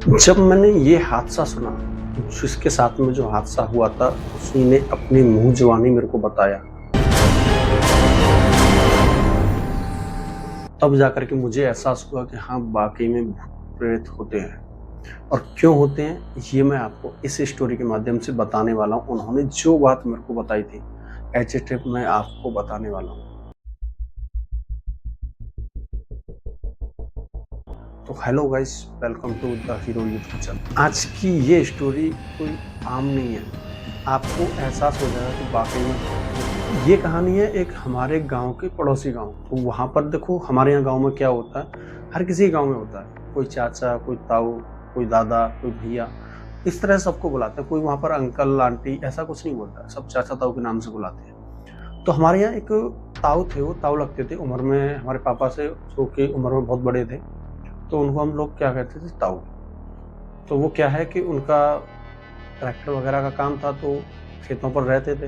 जब मैंने ये हादसा सुना, जिसके साथ में जो हादसा हुआ था, उसी ने अपनी मुँह जुबानी मेरे को बताया। तब जाकर के मुझे एहसास हुआ कि हाँ, वाक़ई में भूत-प्रेत होते हैं और क्यों होते हैं, ये मैं आपको इस स्टोरी के माध्यम से बताने वाला हूँ। उन्होंने जो बात मेरे को बताई थी, एज़ इट इज़ मैं आपको बताने वाला हूँ। तो hello guys, welcome to the Hero YouTube channel. आज की ये स्टोरी कोई आम नहीं है। आपको एहसास हो जाएगा कि वाकई में ये कहानी है एक हमारे गांव के पड़ोसी गांव। तो वहाँ पर देखो, हमारे यहाँ गांव में क्या होता है, हर किसी गांव में होता है, कोई चाचा, कोई ताऊ, कोई दादा, कोई भैया, इस तरह सबको बुलाते हैं। कोई वहाँ पर अंकल आंटी ऐसा कुछ नहीं बोलता है, सब चाचा ताऊ के नाम से बुलाते हैं। तो हमारे यहाँ एक ताऊ थे, वो ताऊ लगते थे उम्र में हमारे पापा से, जो कि उम्र में बहुत बड़े थे। तो उनको हम लोग क्या कहते थे, ताऊ। तो वो क्या है कि उनका ट्रैक्टर वगैरह का काम था, तो खेतों पर रहते थे।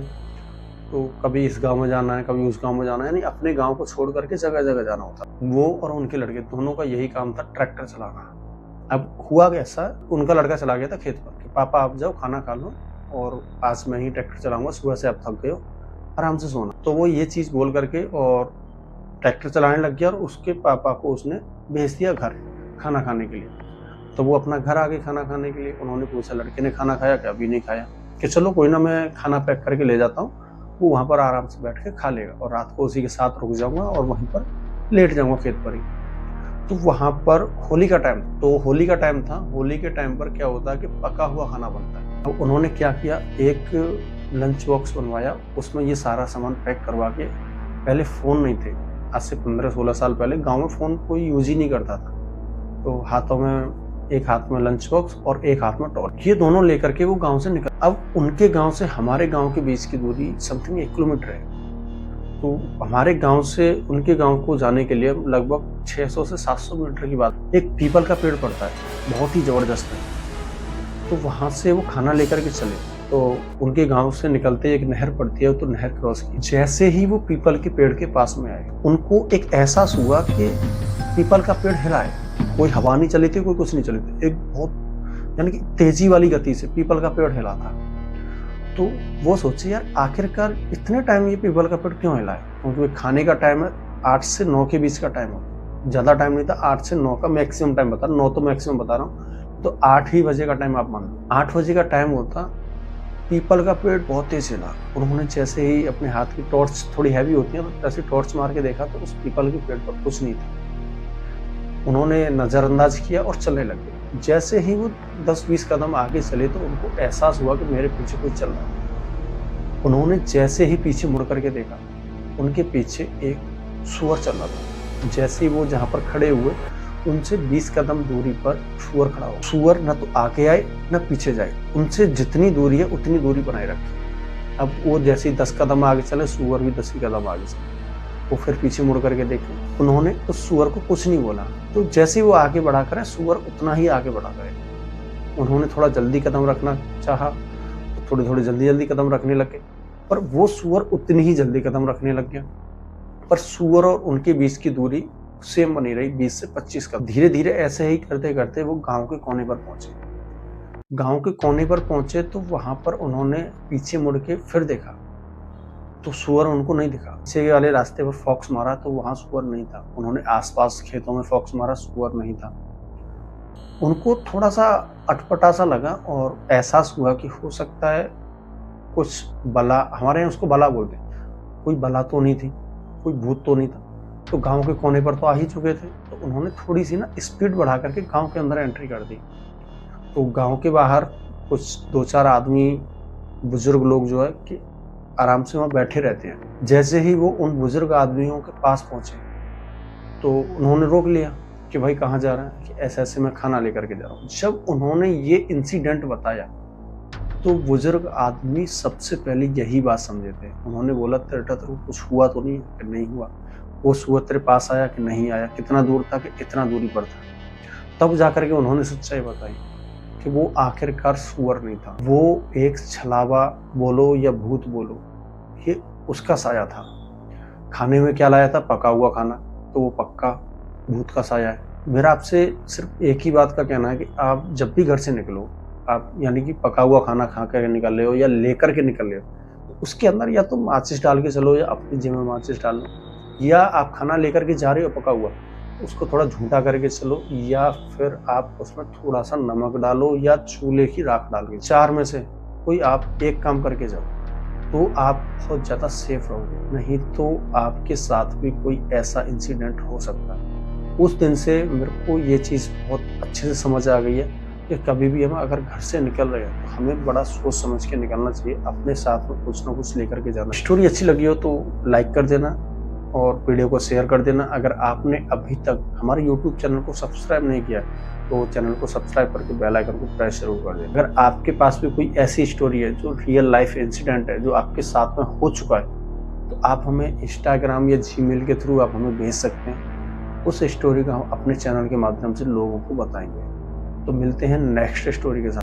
तो कभी इस गांव में जाना है, कभी उस गांव में जाना है, यानी अपने गांव को छोड़ करके जगह जगह जाना होता। वो और उनके लड़के दोनों का यही काम था, ट्रैक्टर चलाना। अब हुआ कैसा, उनका लड़का चला गया था खेत पर कि पापा आप जाओ, खाना खा लो, और आज मैं ही ट्रैक्टर चलाऊंगा, सुबह से आप थक गए हो, आराम से सोना। तो वो ये चीज़ बोल करके और ट्रैक्टर चलाने लग गया, और उसके पापा को उसने भेज दिया घर खाना खाने के लिए। तो वो अपना घर आ गए खाना खाने के लिए। उन्होंने पूछा लड़के ने खाना खाया क्या, अभी नहीं खाया, कि चलो कोई ना, मैं खाना पैक करके ले जाता हूँ, वो वहाँ पर आराम से बैठ के खा लेगा और रात को उसी के साथ रुक जाऊंगा और वहीं पर लेट जाऊंगा खेत पर ही। तो वहाँ पर होली का टाइम, तो होली का टाइम था। होली के टाइम पर क्या होता है कि पका हुआ खाना बनता है। तो उन्होंने क्या किया, एक लंच बॉक्स बनवाया, उसमें ये सारा सामान पैक करवा के। पहले फ़ोन नहीं थे, आज से 15-16 साल पहले गाँव में फ़ोन कोई यूज ही नहीं करता था। तो हाथों में, एक हाथ में लंच बॉक्स और एक हाथ में टॉर्च, ये दोनों लेकर के वो गांव से निकल। अब उनके गांव से हमारे गांव के बीच की दूरी समथिंग 1 किलोमीटर है। तो हमारे गांव से उनके गांव को जाने के लिए लगभग 600 से 700 मीटर की बात। एक पीपल का पेड़ पड़ता है, बहुत ही जबरदस्त है। तो वहां से वो खाना लेकर के चले। तो उनके गांव से निकलते एक नहर पड़ती है, तो नहर क्रॉस की। जैसे ही वो पीपल के पेड़ के पास में आए, उनको एक एहसास हुआ कि पीपल का पेड़ हिला है। कोई हवा नहीं चली थी, कोई कुछ नहीं चली थी, एक बहुत यानी कि तेजी वाली गति से पीपल का पेड़ हिला था। तो वो सोचे यार, आखिरकार इतने टाइम ये पीपल का पेड़ क्यों हिला है, क्योंकि खाने का टाइम है, 8 से 9 के बीच का टाइम होता, ज्यादा टाइम नहीं था, 8 से 9 का मैक्सिमम टाइम बता रहा हूँ, 9 तो मैक्सिमम बता रहा हूँ, तो 8 ही बजे का टाइम आप मान लो। 8 बजे का टाइम होता, पीपल का पेड़ बहुत तेज हिला। उन्होंने जैसे ही अपने हाथ की टॉर्च, थोड़ी हैवी होती है, तो जैसे टॉर्च मार के देखा तो उस पीपल के पेड़ पर कुछ नहीं था। उन्होंने नज़रअंदाज किया और चलने लगे। जैसे ही वो 10-20 कदम आगे चले, तो उनको एहसास हुआ कि मेरे पीछे कोई चल रहा है। उन्होंने जैसे ही पीछे मुड़ करके देखा, उनके पीछे एक सूअर चल रहा था। जैसे ही वो जहाँ पर खड़े हुए, उनसे 20 कदम दूरी पर सूअर खड़ा हुआ। सूअर न तो आगे आए न पीछे जाए, उनसे जितनी दूरी है उतनी दूरी बनाए रखे। अब वो जैसे ही 10 कदम आगे चले, सूअर भी 10 ही कदम आगे चले। वो फिर पीछे मुड़ करके देखे, उन्होंने उस सूअर को कुछ नहीं बोला। तो जैसे ही वो आगे बढ़ा करे, सूअर उतना ही आगे बढ़ा करे। उन्होंने थोड़ा जल्दी कदम रखना चाहा, तो थोड़ी थोड़ी जल्दी जल्दी कदम रखने लगे, पर वो सूअर उतनी ही जल्दी कदम रखने लग गया। पर सूअर और उनके बीच की दूरी सेम बनी रही, 20 से 25 कदम। धीरे धीरे ऐसे ही करते करते वो गांव के कोने पर पहुंचे। गांव के कोने पर पहुंचे तो वहां पर उन्होंने पीछे मुड़ के फिर देखा, तो सूअर उनको नहीं दिखा। पीछे वाले रास्ते पर फॉक्स मारा, तो वहां सूअर नहीं था। उन्होंने आसपास खेतों में फॉक्स मारा, सूअर नहीं था। उनको थोड़ा सा अटपटा सा लगा और एहसास हुआ कि हो सकता है कुछ बला, हमारे यहाँ उसको बला बोलते हैं, कोई बला तो नहीं थी, कोई भूत तो नहीं था। तो गांव के कोने पर तो आ ही चुके थे, तो उन्होंने थोड़ी सी ना स्पीड बढ़ा करके गांव के अंदर एंट्री कर दी। तो गांव के बाहर कुछ 2-4 आदमी, बुजुर्ग लोग जो है कि आराम से वहाँ बैठे रहते हैं। जैसे ही वो उन बुजुर्ग आदमियों के पास पहुंचे, तो उन्होंने रोक लिया कि भाई कहाँ जा रहे हैं, कि ऐसे ऐसे मैं खाना लेकर के जा रहा हूँ। जब उन्होंने ये इंसिडेंट बताया, तो बुजुर्ग आदमी सबसे पहले यही बात समझे थे। उन्होंने बोला, तेरे को कुछ हुआ तो नहीं? कि नहीं हुआ। वो सूअर तेरे पास आया कि नहीं आया? कितना दूर था? कि इतना दूरी पर था। तब जाकर के उन्होंने सच्चाई बताई कि वो आखिरकार सूअर नहीं था, वो एक छलावा बोलो या भूत बोलो, ये उसका साया था। खाने में क्या लाया था? पका हुआ खाना, तो वो पक्का भूत का साया है। मेरा आपसे सिर्फ एक ही बात का कहना है कि आप जब भी घर से निकलो, आप यानी कि पका हुआ खाना खा कर निकल रहे हो या लेकर के निकल रहे हो, तो उसके अंदर या तो माचिस डाल के चलो या अपनी जेब में माचिस डाल लो, या आप खाना लेकर के जा रहे हो पका हुआ, उसको थोड़ा झूठा करके चलो, या फिर आप उसमें थोड़ा सा नमक डालो या चूल्हे की राख डाल के, 4 में से कोई आप एक काम करके जाओ, तो आप बहुत ज़्यादा सेफ रहोगे। नहीं तो आपके साथ भी कोई ऐसा इंसिडेंट हो सकता है। उस दिन से मेरे को ये चीज़ बहुत अच्छे से समझ आ गई है कि कभी भी हम अगर घर से निकल रहे हैं तो हमें बड़ा सोच समझ के निकलना चाहिए, अपने साथ में कुछ ना कुछ लेकर के जाना। स्टोरी अच्छी लगी हो तो लाइक कर देना और वीडियो को शेयर कर देना। अगर आपने अभी तक हमारे YouTube चैनल को सब्सक्राइब नहीं किया तो चैनल को सब्सक्राइब करके बेल आइकन को प्रेस जरूर कर देना। अगर आपके पास भी कोई ऐसी स्टोरी है जो रियल लाइफ इंसिडेंट है, जो आपके साथ में हो चुका है, तो आप हमें इंस्टाग्राम या जीमेल के थ्रू आप हमें भेज सकते हैं। उस स्टोरी का हम अपने चैनल के माध्यम से लोगों को बताएंगे। तो मिलते हैं नेक्स्ट स्टोरी के साथ।